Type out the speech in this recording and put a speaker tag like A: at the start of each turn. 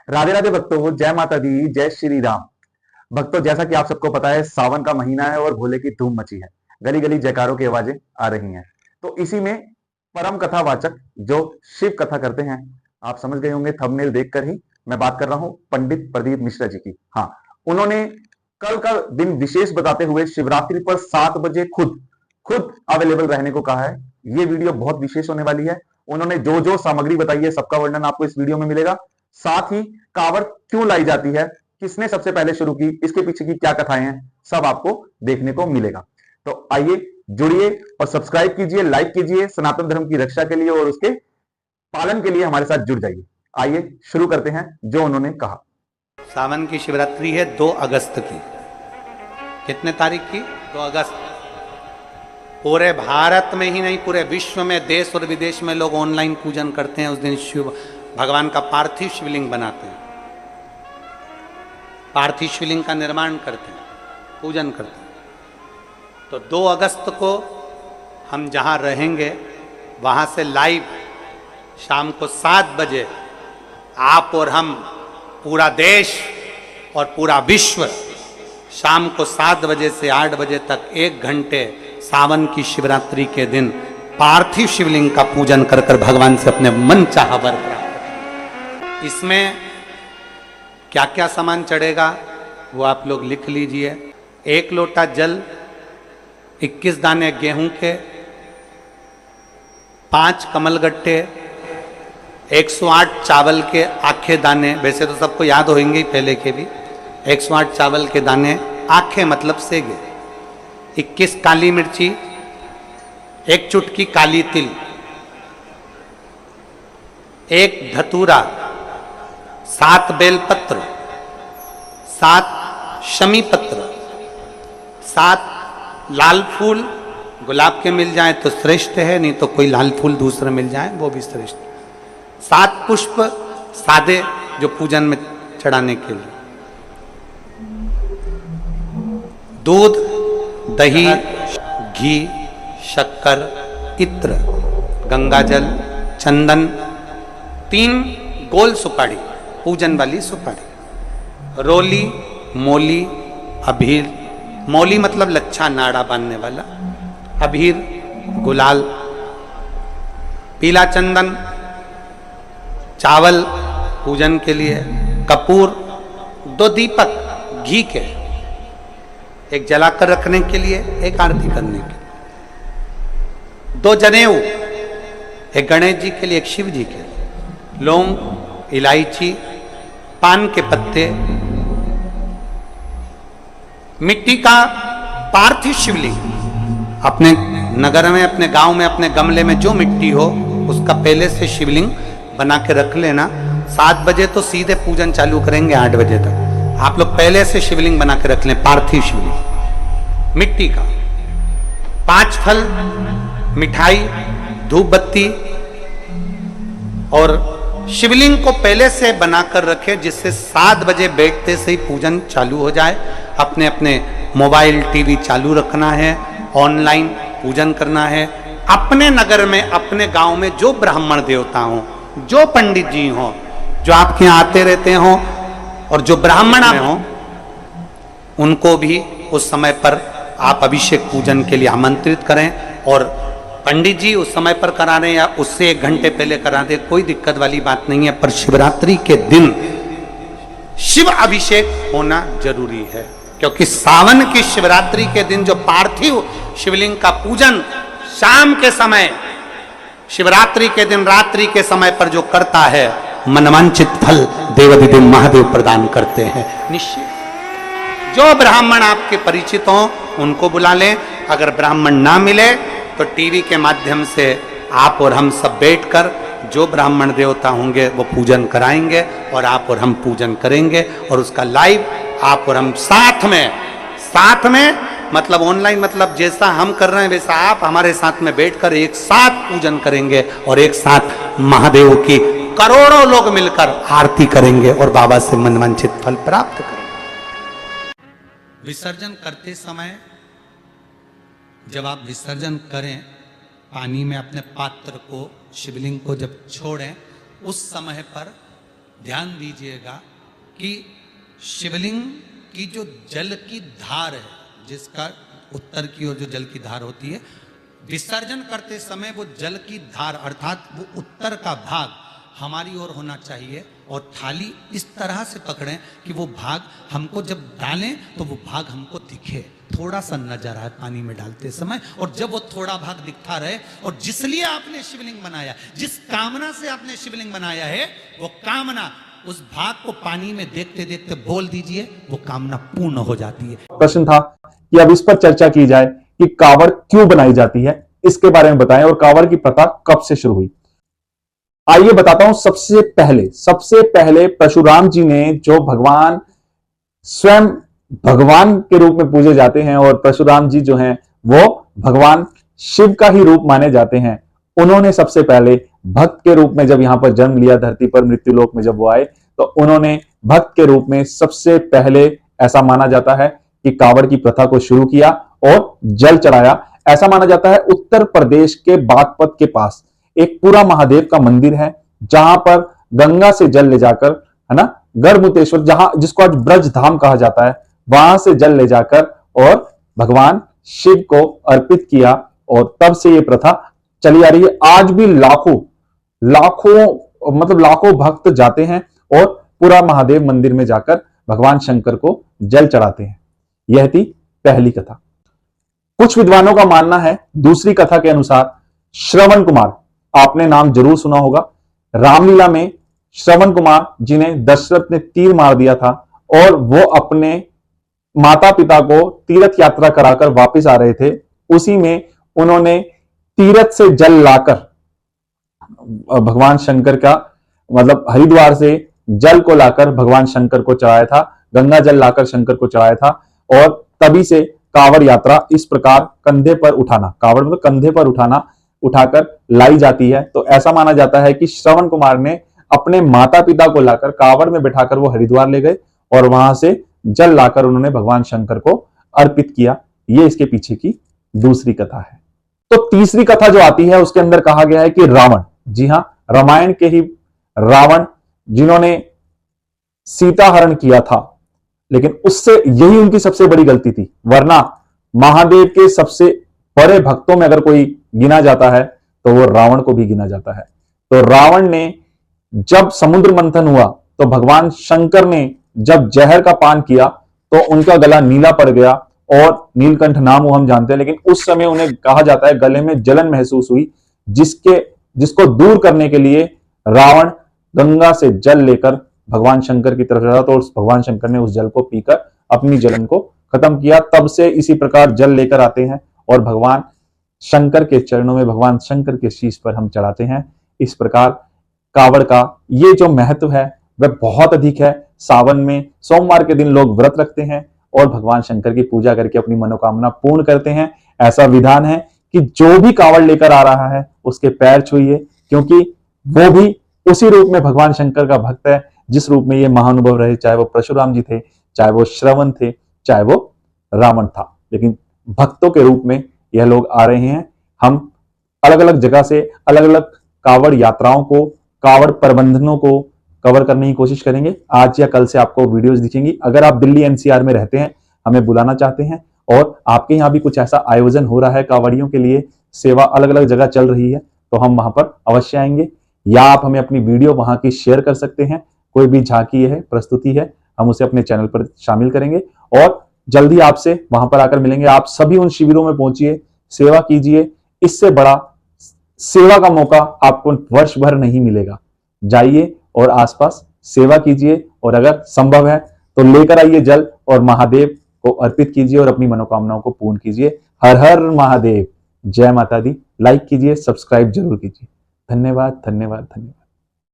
A: राधे राधे भक्तों, जय माता दी, जय श्री राम। भक्तों, जैसा कि आप सबको पता है, सावन का महीना है और भोले की धूम मची है। गली गली जयकारों की आवाजें आ रही हैं। तो इसी में परम कथावाचक जो शिव कथा करते हैं, आप समझ गए होंगे थंबनेल देखकर ही। मैं बात कर रहा हूं पंडित प्रदीप मिश्रा जी की। हाँ, उन्होंने कल का दिन विशेष बताते हुए शिवरात्रि पर 7 बजे खुद खुद अवेलेबल रहने को कहा है। ये वीडियो बहुत विशेष होने वाली है। उन्होंने जो जो सामग्री बताई है, सबका वर्णन आपको इस वीडियो में मिलेगा। साथ ही कावड़ क्यों लाई जाती है, किसने सबसे पहले शुरू की, इसके पीछे की क्या कथाएं हैं, सब आपको देखने को मिलेगा। तो आइए, जुड़िए और सब्सक्राइब कीजिए, लाइक कीजिए। सनातन धर्म की रक्षा के लिए और उसके पालन के लिए हमारे साथ जुड़ जाइए। आइए शुरू करते हैं जो उन्होंने कहा।
B: सावन की शिवरात्रि है 2 अगस्त की। कितने तारीख की? 2 अगस्त। पूरे भारत में ही नहीं, पूरे विश्व में, देश और विदेश में लोग ऑनलाइन पूजन करते हैं। उस दिन शिव भगवान का पार्थिव शिवलिंग बनाते हैं, पार्थिव शिवलिंग का निर्माण करते हैं, पूजन करते हैं। तो 2 अगस्त को हम जहाँ रहेंगे वहाँ से लाइव शाम को 7 बजे आप और हम, पूरा देश और पूरा विश्व, शाम को 7 बजे से 8 बजे तक 1 घंटे सावन की शिवरात्रि के दिन पार्थिव शिवलिंग का पूजन कर कर भगवान से अपने मन चाहा वर प्राप्त। इसमें क्या क्या सामान चढ़ेगा वो आप लोग लिख लीजिए। 1 लोटा जल, 21 दाने गेहूं के, 5 कमलगट्टे, 108 चावल के आखे दाने। वैसे तो सबको याद होंगे ही पहले के भी। 108 चावल के दाने, आखे मतलब सेगे। 21 काली मिर्ची, 1 चुटकी काली तिल, 1 धतूरा, 7 बेलपत्र, 7 शमी पत्र, 7 लाल फूल। गुलाब के मिल जाए तो श्रेष्ठ है, नहीं तो कोई लाल फूल दूसरा मिल जाए वो भी श्रेष्ठ। 7 पुष्प सादे जो पूजन में चढ़ाने के लिए। दूध, दही, घी, शक्कर, इत्र, गंगाजल, चंदन, 3 गोल सुपारी, पूजन वाली सुपारी, रोली, मोली, अबीर। मोली मतलब लच्छा नाड़ा बांधने वाला, अबीर, गुलाल, पीला चंदन, चावल पूजन के लिए, कपूर, 2 दीपक घी के, 1 जलाकर रखने के लिए, 1 आरती करने के लिए, 2 जनेऊ, 1 गणेश जी के लिए, 1 शिव जी के लिए, लौंग, इलायची, पान के पत्ते, मिट्टी का पार्थिव शिवलिंग। अपने नगर में, अपने गांव में, अपने गमले में जो मिट्टी हो उसका पहले से शिवलिंग बना के रख लेना। 7 बजे तो सीधे पूजन चालू करेंगे, 8 बजे तक आप लोग पहले से शिवलिंग बना के रख लें, पार्थिव शिवलिंग मिट्टी का। 5 फल, मिठाई, धूप बत्ती, और शिवलिंग को पहले से बनाकर रखे जिससे 7 बजे बैठते से ही पूजन चालू हो जाए। अपने अपने मोबाइल, टीवी चालू रखना है, ऑनलाइन पूजन करना है। अपने नगर में, अपने गांव में जो ब्राह्मण देवता हो, जो पंडित जी हो, जो आपके यहाँ आते रहते हो, और जो ब्राह्मण हो, उनको भी उस समय पर आप अभिषेक पूजन के लिए आमंत्रित करें। और पंडित जी उस समय पर करा रहे या उससे 1 घंटे पहले करा दे, कोई दिक्कत वाली बात नहीं है। पर शिवरात्रि के दिन शिव अभिषेक होना जरूरी है, क्योंकि सावन की शिवरात्रि के दिन जो पार्थिव शिवलिंग का पूजन शाम के समय, शिवरात्रि के दिन रात्रि के समय पर जो करता है, मनवांचित फल देवाधिदेव महादेव प्रदान करते हैं निश्चित। जो ब्राह्मण आपके परिचित हों उनको बुला लें। अगर ब्राह्मण ना मिले तो टीवी के माध्यम से आप और हम सब बैठकर जो ब्राह्मण देवता होंगे वो पूजन कराएंगे, और आप और हम पूजन करेंगे। और उसका लाइव आप और हम साथ में मतलब ऑनलाइन, मतलब जैसा हम कर रहे हैं वैसा आप हमारे साथ में बैठकर एक साथ पूजन करेंगे, और एक साथ महादेव की करोड़ों लोग मिलकर आरती करेंगे और बाबा से मनवांछित फल प्राप्त करेंगे। विसर्जन करते समय जब आप विसर्जन करें, पानी में अपने पात्र को, शिवलिंग को जब छोड़ें, उस समय पर ध्यान दीजिएगा कि शिवलिंग की जो जल की धार है, जिसका उत्तर की ओर जो जल की धार होती है, विसर्जन करते समय वो जल की धार अर्थात वो उत्तर का भाग हमारी ओर होना चाहिए और थाली इस तरह से पकड़ें कि वो भाग हमको जब डालें तो वो भाग हमको दिखे, थोड़ा सा नजर आए पानी में डालते समय। और जब वो थोड़ा भाग दिखता रहे और जिसलिए आपने शिवलिंग बनाया, जिस कामना से आपने शिवलिंग बनाया है, वो कामना उस भाग को पानी में देखते देखते बोल दीजिए, वो कामना पूर्ण हो जाती है।
A: प्रश्न था कि अब इस पर चर्चा की जाए कि कावड़ क्यों बनाई जाती है, इसके बारे में बताएं और कावड़ की प्रथा कब से शुरू हुई। आइए बताता हूं। सबसे पहले परशुराम जी ने, जो भगवान स्वयं भगवान के रूप में पूजे जाते हैं और परशुराम जी जो हैं वो भगवान शिव का ही रूप माने जाते हैं, उन्होंने सबसे पहले भक्त के रूप में जब यहां पर जन्म लिया, धरती पर मृत्युलोक में जब वो आए, तो उन्होंने भक्त के रूप में सबसे पहले, ऐसा माना जाता है कि कावड़ की प्रथा को शुरू किया और जल चढ़ाया। ऐसा माना जाता है उत्तर प्रदेश के बागपत के पास एक पूरा महादेव का मंदिर है, जहां पर गंगा से जल ले जाकर, है ना, गढ़मुक्तेश्वर, जहां जिसको आज ब्रज धाम कहा जाता है, वहां से जल ले जाकर और भगवान शिव को अर्पित किया और तब से ये प्रथा चली आ रही है। आज भी लाखों भक्त जाते हैं और पूरा महादेव मंदिर में जाकर भगवान शंकर को जल चढ़ाते हैं। यह थी पहली कथा। कुछ विद्वानों का मानना है, दूसरी कथा के अनुसार, श्रवण कुमार, आपने नाम जरूर सुना होगा। रामलीला में श्रवण कुमार जिन्हें दशरथ ने तीर मार दिया था और वो अपने माता पिता को तीर्थ यात्रा कराकर वापस आ रहे थे, उसी में उन्होंने तीर्थ से जल लाकर भगवान शंकर का, मतलब हरिद्वार से जल को लाकर भगवान शंकर को चढ़ाया था, गंगा जल लाकर शंकर को चढ़ाया था। और तभी से कावड़ यात्रा इस प्रकार कंधे पर उठाना, कावड़ मतलब कंधे पर उठाना, उठाकर लाई जाती है। तो ऐसा माना जाता है कि श्रवण कुमार ने अपने माता पिता को लाकर कावड़ में बैठाकर वो हरिद्वार ले गए और वहां से जल लाकर उन्होंने भगवान शंकर को अर्पित किया। ये इसके पीछे की दूसरी कथा है। तो तीसरी कथा जो आती है उसके अंदर कहा गया है कि रावण, जी हां, रामायण के ही रावण, जिन्होंने सीता हरण किया था, लेकिन उससे यही उनकी सबसे बड़ी गलती थी। वरना महादेव के सबसे बड़े भक्तों में अगर कोई गिना जाता है तो वो रावण को भी गिना जाता है। तो रावण ने जब समुद्र मंथन हुआ तो भगवान शंकर ने जब जहर का पान किया तो उनका गला नीला पड़ गया और नीलकंठ नाम वो हम जानते हैं, लेकिन उस समय उन्हें कहा जाता है गले में जलन महसूस हुई, जिसको दूर करने के लिए रावण गंगा से जल लेकर भगवान शंकर की तरफ चला, तो भगवान शंकर ने उस जल को पीकर अपनी जलन को खत्म किया। तब से इसी प्रकार जल लेकर आते हैं और भगवान शंकर के चरणों में, भगवान शंकर के शीश पर हम चढ़ाते हैं। इस प्रकार कावड़ का ये जो महत्व है वह बहुत अधिक है। सावन में सोमवार के दिन लोग व्रत रखते हैं और भगवान शंकर की पूजा करके अपनी मनोकामना पूर्ण करते हैं। ऐसा विधान है कि जो भी कावड़ लेकर आ रहा है उसके पैर छूइए, क्योंकि वो भी उसी रूप में भगवान शंकर का भक्त है जिस रूप में ये महानुभव रहे, चाहे वो परशुराम जी थे, चाहे वो श्रवण थे, चाहे वो रावण था, लेकिन भक्तों के रूप में यह लोग आ रहे हैं। हम अलग अलग जगह से अलग अलग कावड़ यात्राओं को, कावड़ प्रबंधनों को कवर करने की कोशिश करेंगे। आज या कल से आपको वीडियोस दिखेंगी। अगर आप दिल्ली एनसीआर में रहते हैं, हमें बुलाना चाहते हैं और आपके यहाँ भी कुछ ऐसा आयोजन हो रहा है, कावड़ियों के लिए सेवा अलग अलग जगह चल रही है, तो हम वहां पर अवश्य आएंगे। या आप हमें अपनी वीडियो वहां की शेयर कर सकते हैं। कोई भी झांकी है, प्रस्तुति है, हम उसे अपने चैनल पर शामिल करेंगे और जल्दी आपसे वहां पर आकर मिलेंगे। आप सभी उन शिविरों में पहुंचिए, सेवा कीजिए। इससे बड़ा सेवा का मौका आपको वर्ष भर नहीं मिलेगा। जाइए और आसपास सेवा कीजिए और अगर संभव है तो लेकर आइए जल और महादेव को अर्पित कीजिए और अपनी मनोकामनाओं को पूर्ण कीजिए। हर हर महादेव, जय माता दी। लाइक कीजिए, सब्सक्राइब जरूर कीजिए। धन्यवाद, धन्यवाद, धन्यवाद।